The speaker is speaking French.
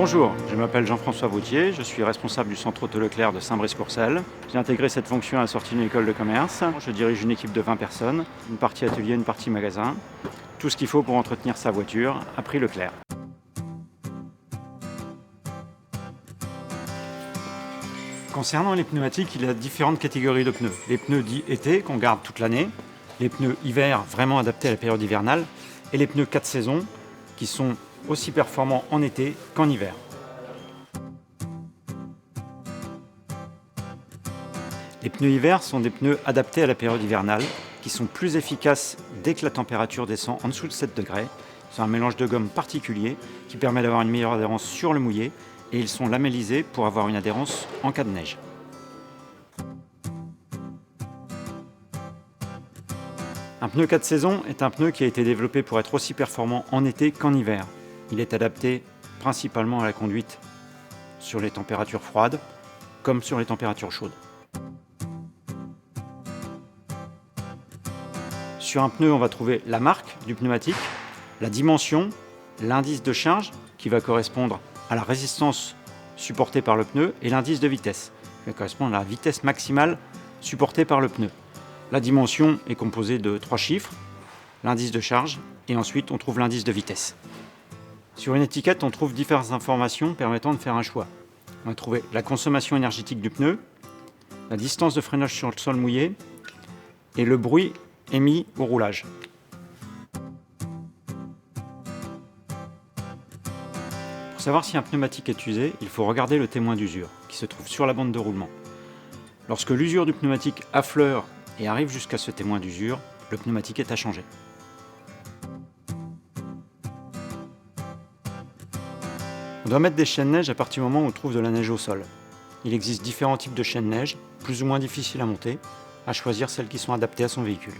Bonjour, je m'appelle Jean-François Vautier, je suis responsable du centre auto Leclerc de Saint-Brice-Courcelles. J'ai intégré cette fonction à la sortie d'une école de commerce. Je dirige une équipe de 20 personnes, une partie atelier, une partie magasin. Tout ce qu'il faut pour entretenir sa voiture à prix Leclerc. Concernant les pneumatiques, il y a différentes catégories de pneus. Les pneus dits été, qu'on garde toute l'année, les pneus hiver, vraiment adaptés à la période hivernale, et les pneus 4 saisons, qui sont aussi performants en été qu'en hiver. Les pneus hiver sont des pneus adaptés à la période hivernale, qui sont plus efficaces dès que la température descend en dessous de 7 degrés. C'est un mélange de gomme particulier qui permet d'avoir une meilleure adhérence sur le mouillé, et ils sont lamellisés pour avoir une adhérence en cas de neige. Un pneu 4 saisons est un pneu qui a été développé pour être aussi performant en été qu'en hiver. Il est adapté principalement à la conduite sur les températures froides comme sur les températures chaudes. Sur un pneu, on va trouver la marque du pneumatique, la dimension, l'indice de charge qui va correspondre à la résistance supportée par le pneu et l'indice de vitesse qui va correspondre à la vitesse maximale supportée par le pneu. La dimension est composée de 3 chiffres, l'indice de charge et ensuite on trouve l'indice de vitesse. Sur une étiquette, on trouve diverses informations permettant de faire un choix. On va trouver la consommation énergétique du pneu, la distance de freinage sur le sol mouillé et le bruit émis au roulage. Pour savoir si un pneumatique est usé, il faut regarder le témoin d'usure qui se trouve sur la bande de roulement. Lorsque l'usure du pneumatique affleure et arrive jusqu'à ce témoin d'usure, le pneumatique est à changer. On doit mettre des chaînes neige à partir du moment où on trouve de la neige au sol. Il existe différents types de chaînes neige, plus ou moins difficiles à monter, à choisir celles qui sont adaptées à son véhicule.